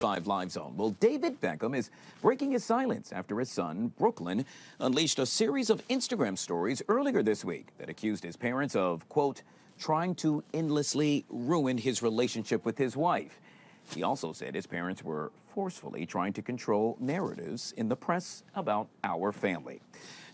5 Live Zone. Well, David Beckham is breaking his silence after his son, Brooklyn, unleashed a series of Instagram stories earlier this week that accused his parents of, quote, trying to endlessly ruin his relationship with his wife. He also said his parents were forcefully trying to control narratives in the press about our family.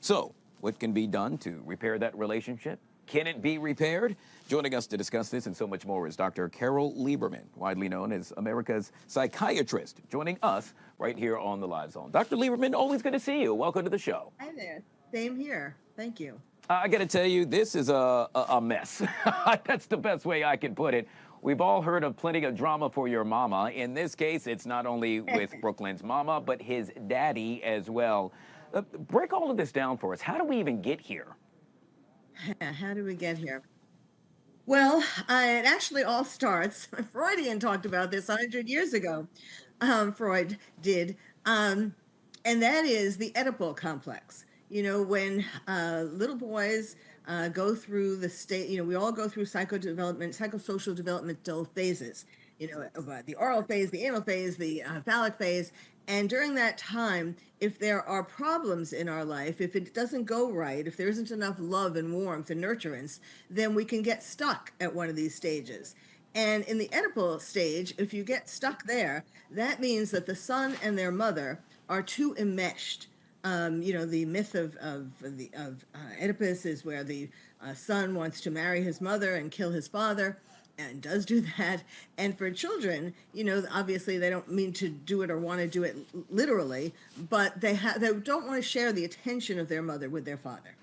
So, what can be done to repair that relationship? Can it be repaired? Joining us to discuss this and so much more is Dr. Carole Lieberman, widely known as America's psychiatrist, joining us right here on the Live Zone. Dr. Lieberman, always good to see you. Welcome to the show. Hi there. Same here. Thank you. I got to tell you, this is a mess. That's the best way I can put it. We've all heard of plenty of drama for your mama. In this case, it's not only with Brooklyn's mama, but his daddy as well. Break all of this down for us. How do we even get here? How do we get here? Well, it actually all starts, Freudian talked about this 100 years ago. Freud did. And that is the Oedipal complex. You know, when little boys go through the state, you know, we all go through psychosocial developmental phases, you know, the oral phase, the anal phase, the phallic phase. And during that time, if there are problems in our life, if it doesn't go right, if there isn't enough love and warmth and nurturance, then we can get stuck at one of these stages. And in the Oedipal stage, if you get stuck there, that means that the son and their mother are too enmeshed. You know, the myth of Oedipus is where the son wants to marry his mother and kill his father, and does do that. And for children, you know, obviously they don't mean to do it or want to do it literally, but they don't want to share the attention of their mother with their father.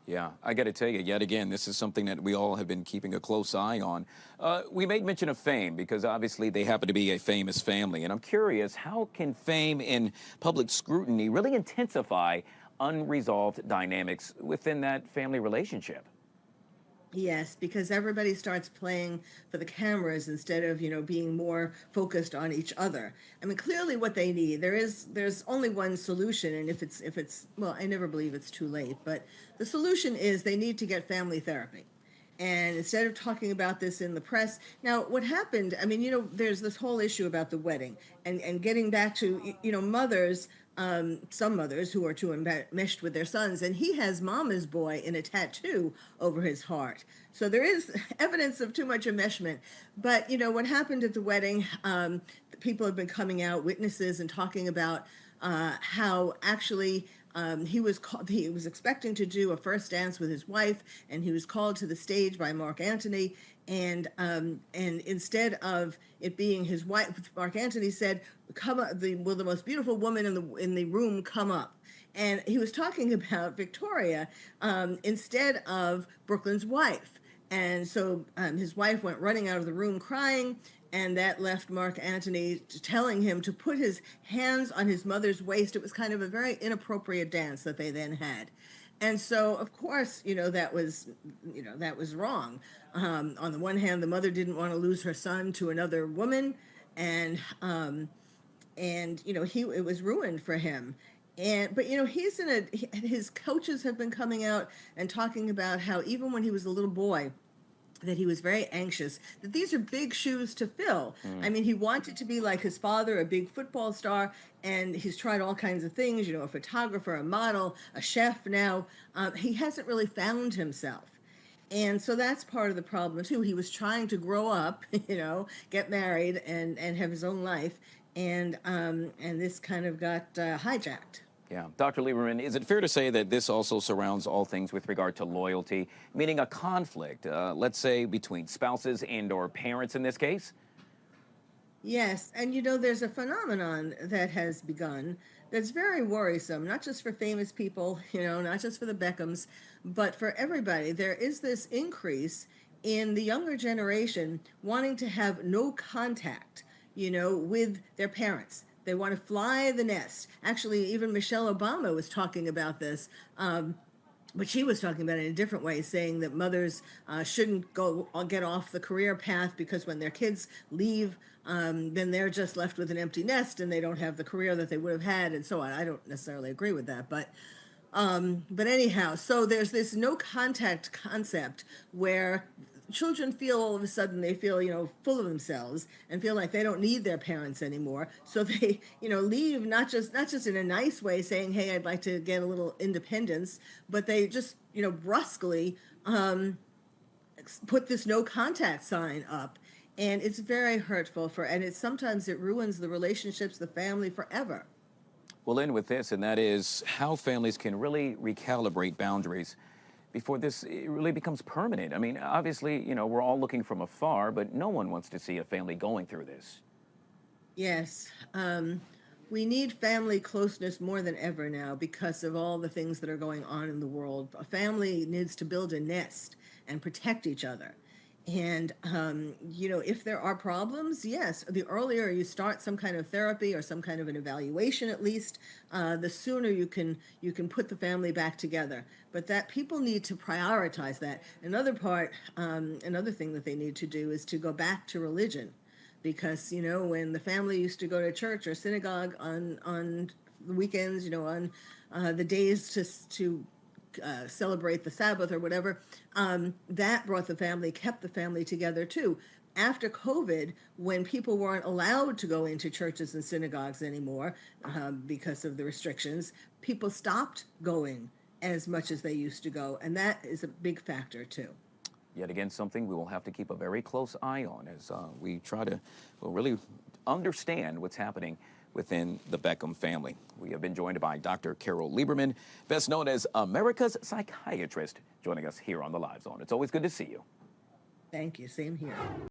Yeah, I got to tell you, yet again, this is something that we all have been keeping a close eye on. We made mention of fame because obviously they happen to be a famous family. And I'm curious, how can fame and public scrutiny really intensify unresolved dynamics within that family relationship? Yes, because everybody starts playing for the cameras instead of, you know, being more focused on each other. I mean, clearly what they need, there's only one solution, and if it's well, I never believe it's too late, but the solution is they need to get family therapy. And instead of talking about this in the press, now what happened, I mean, you know, there's this whole issue about the wedding and getting back to, you know, mothers, some mothers who are too enmeshed with their sons, and he has mama's boy in a tattoo over his heart. So there is evidence of too much enmeshment. But, you know, what happened at the wedding, people have been coming out, witnesses, and talking about how actually he was expecting to do a first dance with his wife, and he was called to the stage by Mark Antony. And instead of it being his wife, Mark Antony said, "Come up, will the most beautiful woman in the room come up?" And he was talking about Victoria instead of Brooklyn's wife. And so his wife went running out of the room crying, and that left Mark Antony telling him to put his hands on his mother's waist. It was kind of a very inappropriate dance that they then had. And so, of course, you know, that was wrong. On the one hand, the mother didn't want to lose her son to another woman, and you know, it was ruined for him. But you know, his coaches have been coming out and talking about how even when he was a little boy, that he was very anxious, that these are big shoes to fill. I mean, he wanted to be like his father, a big football star, and he's tried all kinds of things, you know, a photographer, a model, a chef now. He hasn't really found himself. And so that's part of the problem too. He was trying to grow up, you know, get married and have his own life. And this kind of got hijacked. Yeah. Dr. Lieberman, is it fair to say that this also surrounds all things with regard to loyalty, meaning a conflict, let's say, between spouses and or parents in this case? Yes, and you know, there's a phenomenon that has begun that's very worrisome, not just for famous people, you know, not just for the Beckhams, but for everybody. There is this increase in the younger generation wanting to have no contact, you know, with their parents. They want to fly the nest. Actually, even Michelle Obama was talking about this. But she was talking about it in a different way, saying that mothers shouldn't get off the career path because when their kids leave, then they're just left with an empty nest and they don't have the career that they would have had, and so on. I don't necessarily agree with that, but anyhow, so there's this no contact concept where children feel all of a sudden they feel, full of themselves and feel like they don't need their parents anymore. So they, leave not just in a nice way saying, "Hey, I'd like to get a little independence," but they just, brusquely put this no contact sign up. And it's very hurtful and it's sometimes it ruins the relationships, the family forever. We'll end with this, and that is how families can really recalibrate boundaries before this really becomes permanent. I mean, obviously, we're all looking from afar, but no one wants to see a family going through this. Yes. We need family closeness more than ever now because of all the things that are going on in the world. A family needs to build a nest and protect each other. And, if there are problems, yes, the earlier you start some kind of therapy or some kind of an evaluation, at least, the sooner you can put the family back together. But that people need to prioritize that. Another thing that they need to do is to go back to religion, because when the family used to go to church or synagogue on the weekends, on the days to celebrate the Sabbath or whatever, that kept the family together too. After COVID, when people weren't allowed to go into churches and synagogues anymore because of the restrictions, people stopped going as much as they used to go, and that is a big factor too. Yet again, something we will have to keep a very close eye on as we try to really understand what's happening within the Beckham family. We have been joined by Dr. Carole Lieberman, best known as America's psychiatrist, joining us here on the Live Zone. It's always good to see you. Thank you. Same here.